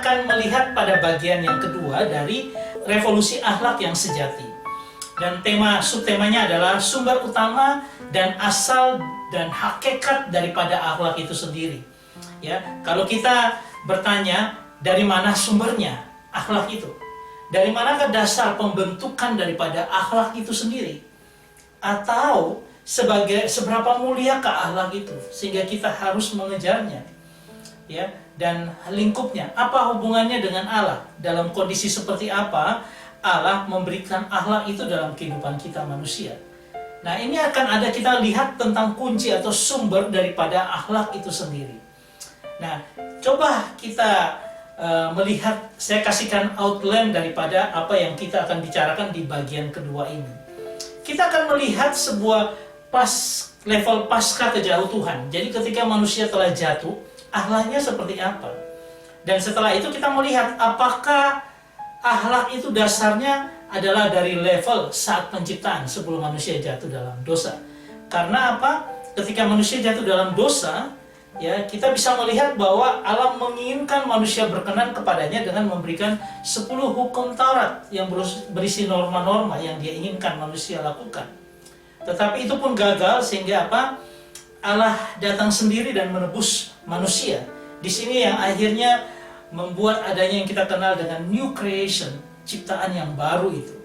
akan melihat pada bagian yang kedua dari revolusi akhlak yang sejati. Dan subtemanya adalah sumber utama dan asal dan hakikat daripada akhlak itu sendiri. Ya, kalau kita bertanya dari mana sumbernya akhlak itu? Dari manakah dasar pembentukan daripada akhlak itu sendiri? Atau seberapa muliakah akhlak itu sehingga kita harus mengejarnya? Ya, dan lingkupnya, apa hubungannya dengan Allah? Dalam kondisi seperti apa Allah memberikan akhlak itu dalam kehidupan kita manusia? Nah, ini akan kita lihat tentang kunci atau sumber daripada akhlak itu sendiri. Nah, coba kita melihat, saya kasihkan outline daripada apa yang kita akan bicarakan di bagian kedua ini. Kita akan melihat sebuah level pasca kejatuhan. Jadi ketika manusia telah jatuh, akhlaknya seperti apa? Dan setelah itu kita melihat apakah akhlak itu dasarnya adalah dari level saat penciptaan sebelum manusia jatuh dalam dosa. Karena apa? Ketika manusia jatuh dalam dosa, ya, kita bisa melihat bahwa Allah menginginkan manusia berkenan kepadanya dengan memberikan 10 hukum Taurat yang berisi norma-norma yang dia inginkan manusia lakukan. Tetapi itu pun gagal sehingga apa? Allah datang sendiri dan menebus manusia. Di sini yang akhirnya membuat adanya yang kita kenal dengan new creation, ciptaan yang baru itu.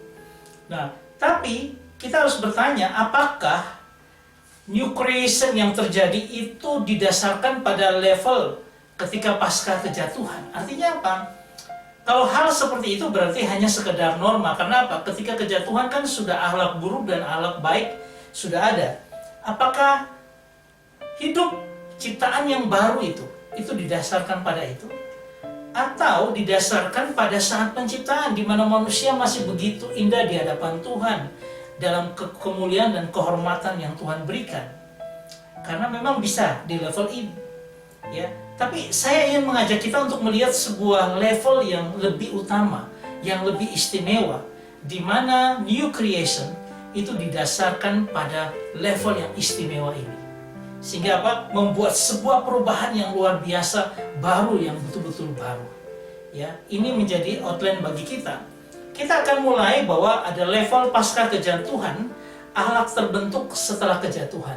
Nah, tapi kita harus bertanya, apakah new creation yang terjadi itu didasarkan pada level ketika pasca kejatuhan? Artinya apa? Kalau hal seperti itu berarti hanya sekedar norma. Karena apa? Ketika kejatuhan kan sudah akhlak buruk dan akhlak baik sudah ada. Apakah hidup ciptaan yang baru itu didasarkan pada itu? Atau didasarkan pada saat penciptaan di mana manusia masih begitu indah di hadapan Tuhan dalam kemuliaan dan kehormatan yang Tuhan berikan? Karena memang bisa di level ini, ya. Tapi saya ingin mengajak kita untuk melihat sebuah level yang lebih utama, yang lebih istimewa, di mana new creation itu didasarkan pada level yang istimewa ini. Sehingga apa? Membuat sebuah perubahan yang luar biasa, baru, yang betul-betul baru. Ya, ini menjadi outline bagi kita. Kita akan mulai bahwa ada level pasca kejatuhan, akhlak terbentuk setelah kejatuhan.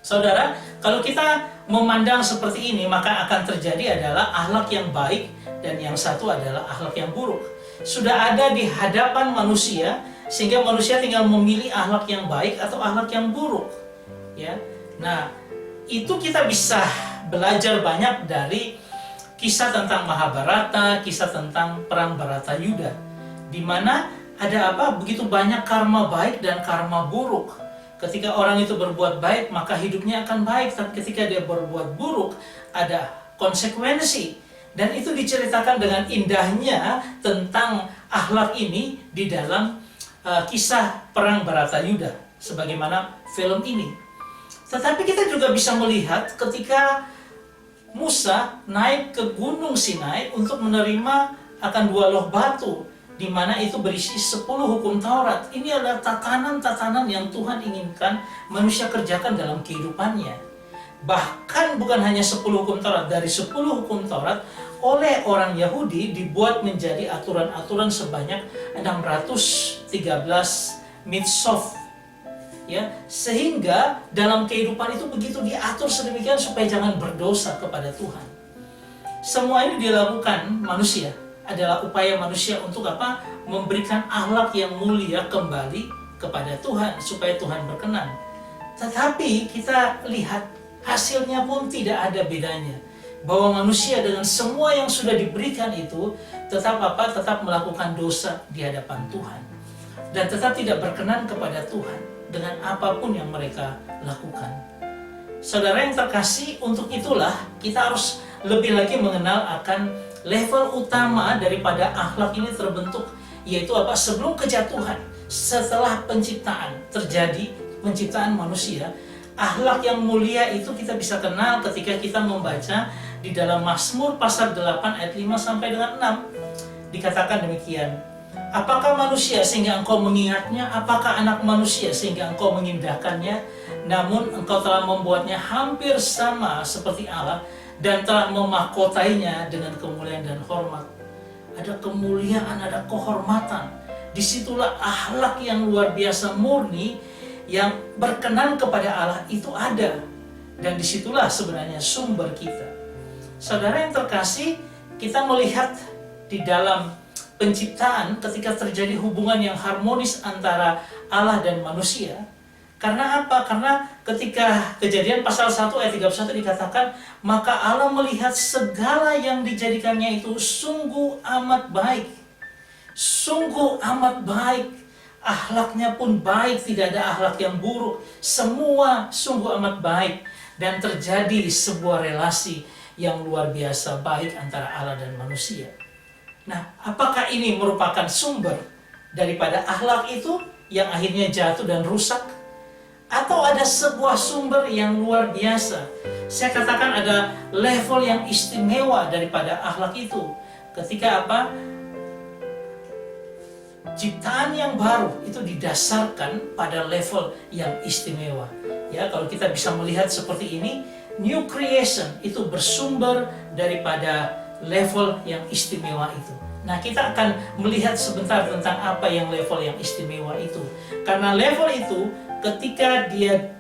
Saudara, kalau kita memandang seperti ini, maka akan terjadi adalah akhlak yang baik dan yang satu adalah akhlak yang buruk. Sudah ada di hadapan manusia, sehingga manusia tinggal memilih akhlak yang baik atau akhlak yang buruk. Ya. Nah, itu kita bisa belajar banyak dari kisah tentang Mahabharata, kisah tentang perang Bharatayuda, di mana ada apa? Begitu banyak karma baik dan karma buruk. Ketika orang itu berbuat baik, maka hidupnya akan baik. Tapi ketika dia berbuat buruk, ada konsekuensi. Dan itu diceritakan dengan indahnya tentang akhlak ini di dalam kisah perang Bharatayuda, sebagaimana film ini. Tetapi kita juga bisa melihat ketika Musa naik ke Gunung Sinai untuk menerima akan 2 loh batu, di mana itu berisi 10 hukum Taurat. Ini adalah tatanan-tatanan yang Tuhan inginkan manusia kerjakan dalam kehidupannya. Bahkan bukan hanya 10 hukum Taurat, dari 10 hukum Taurat oleh orang Yahudi dibuat menjadi aturan-aturan sebanyak 613 mitzvot. Ya, sehingga dalam kehidupan itu begitu diatur sedemikian supaya jangan berdosa kepada Tuhan. Semua ini dilakukan manusia, adalah upaya manusia untuk apa? Memberikan akhlak yang mulia kembali kepada Tuhan supaya Tuhan berkenan. Tetapi kita lihat hasilnya pun tidak ada bedanya. Bahwa manusia dengan semua yang sudah diberikan itu tetap apa? Tetap melakukan dosa di hadapan Tuhan. Dan tetap tidak berkenan kepada Tuhan dengan apapun yang mereka lakukan. Saudara yang terkasih, untuk itulah kita harus lebih lagi mengenal akan level utama daripada akhlak ini terbentuk, yaitu apa? Sebelum kejatuhan, setelah penciptaan terjadi, penciptaan manusia, akhlak yang mulia itu kita bisa kenal ketika kita membaca di dalam Mazmur pasal 8 ayat 5 sampai dengan 6. Dikatakan demikian, apakah manusia sehingga engkau mengingatnya? Apakah anak manusia sehingga engkau mengindahkannya? Namun engkau telah membuatnya hampir sama seperti Allah, dan telah memahkotainya dengan kemuliaan dan hormat. Ada kemuliaan, ada kehormatan. Disitulah akhlak yang luar biasa murni yang berkenan kepada Allah itu ada. Dan disitulah sebenarnya sumber kita. Saudara yang terkasih, kita melihat di dalam penciptaan ketika terjadi hubungan yang harmonis antara Allah dan manusia. Karena apa? Karena ketika Kejadian pasal 1 ayat 31 dikatakan, maka Allah melihat segala yang dijadikannya itu sungguh amat baik. Sungguh amat baik. Akhlaknya pun baik, tidak ada akhlak yang buruk. Semua sungguh amat baik. Dan terjadi sebuah relasi yang luar biasa baik antara Allah dan manusia. Nah, apakah ini merupakan sumber daripada akhlak itu yang akhirnya jatuh dan rusak? Atau ada sebuah sumber yang luar biasa? Saya katakan ada level yang istimewa daripada akhlak itu. Ketika apa? Ciptaan yang baru itu didasarkan pada level yang istimewa. Ya, kalau kita bisa melihat seperti ini, new creation itu bersumber daripada level yang istimewa itu. Nah, kita akan melihat sebentar tentang apa yang level yang istimewa itu. Karena level itu ketika dia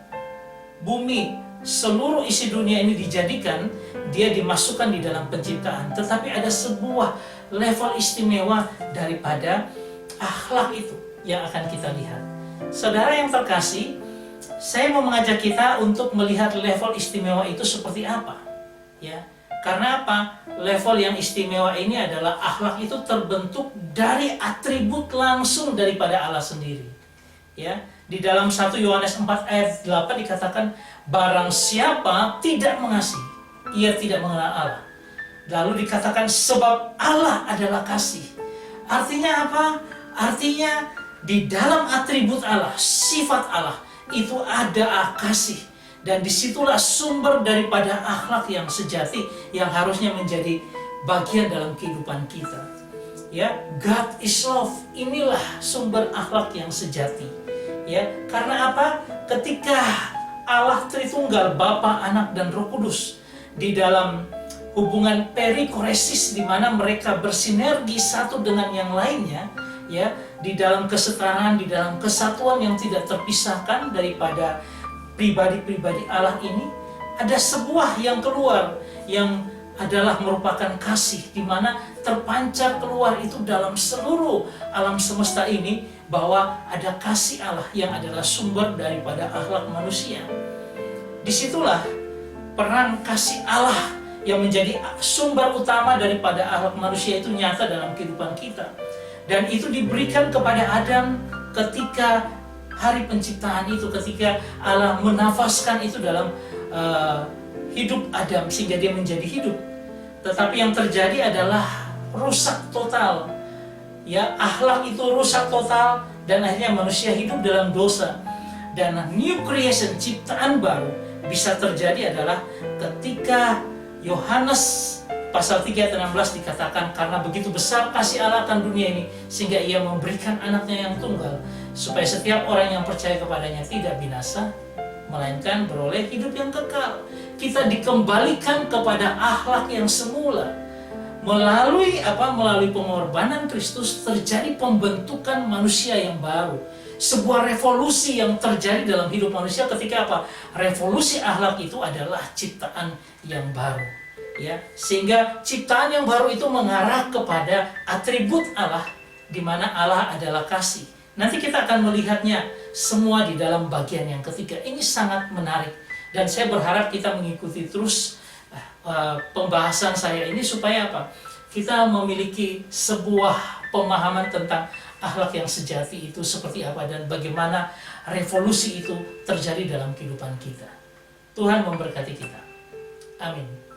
bumi, seluruh isi dunia ini dijadikan, dia dimasukkan di dalam penciptaan. Tetapi ada sebuah level istimewa daripada akhlak itu yang akan kita lihat. Saudara yang terkasih, saya mau mengajak kita untuk melihat level istimewa itu seperti apa. Ya, karena apa? Level yang istimewa ini adalah akhlak itu terbentuk dari atribut langsung daripada Allah sendiri. Ya, di dalam 1 Yohanes 4 ayat 8 dikatakan, barang siapa tidak mengasihi, ia tidak mengenal Allah. Lalu dikatakan sebab Allah adalah kasih. Artinya apa? Artinya di dalam atribut Allah, sifat Allah itu ada kasih. Dan disitulah sumber daripada akhlak yang sejati yang harusnya menjadi bagian dalam kehidupan kita. Ya, God is love. Inilah sumber akhlak yang sejati. Ya, karena apa? Ketika Allah Tritunggal, Bapa, Anak, dan Roh Kudus di dalam hubungan perikoresis di mana mereka bersinergi satu dengan yang lainnya, ya, di dalam kesetaraan, di dalam kesatuan yang tidak terpisahkan daripada pribadi-pribadi Allah ini, ada sebuah yang keluar yang adalah merupakan kasih, di mana terpancar keluar itu dalam seluruh alam semesta ini, bahwa ada kasih Allah yang adalah sumber daripada akhlak manusia. Disitulah peran kasih Allah yang menjadi sumber utama daripada akhlak manusia itu nyata dalam kehidupan kita. Dan itu diberikan kepada Adam ketika hari penciptaan itu, ketika Allah menafaskan itu dalam hidup Adam sehingga dia menjadi hidup. Tetapi yang terjadi adalah rusak total. Ya, akhlak itu rusak total dan akhirnya manusia hidup dalam dosa. Dan new creation, ciptaan baru bisa terjadi adalah ketika Yohanes pasal 3 ayat 16 dikatakan, karena begitu besar kasih Allah akan dunia ini sehingga ia memberikan anaknya yang tunggal, supaya setiap orang yang percaya kepadanya tidak binasa, melainkan beroleh hidup yang kekal. Kita dikembalikan kepada akhlak yang semula. Melalui apa? Melalui pengorbanan Kristus terjadi pembentukan manusia yang baru. Sebuah revolusi yang terjadi dalam hidup manusia ketika apa? Revolusi akhlak itu adalah ciptaan yang baru. Ya, sehingga ciptaan yang baru itu mengarah kepada atribut Allah, di mana Allah adalah kasih. Nanti kita akan melihatnya semua di dalam bagian yang ketiga. Ini sangat menarik dan saya berharap kita mengikuti terus pembahasan saya ini supaya apa? Kita memiliki sebuah pemahaman tentang akhlak yang sejati itu seperti apa dan bagaimana revolusi itu terjadi dalam kehidupan kita. Tuhan memberkati kita. Amin.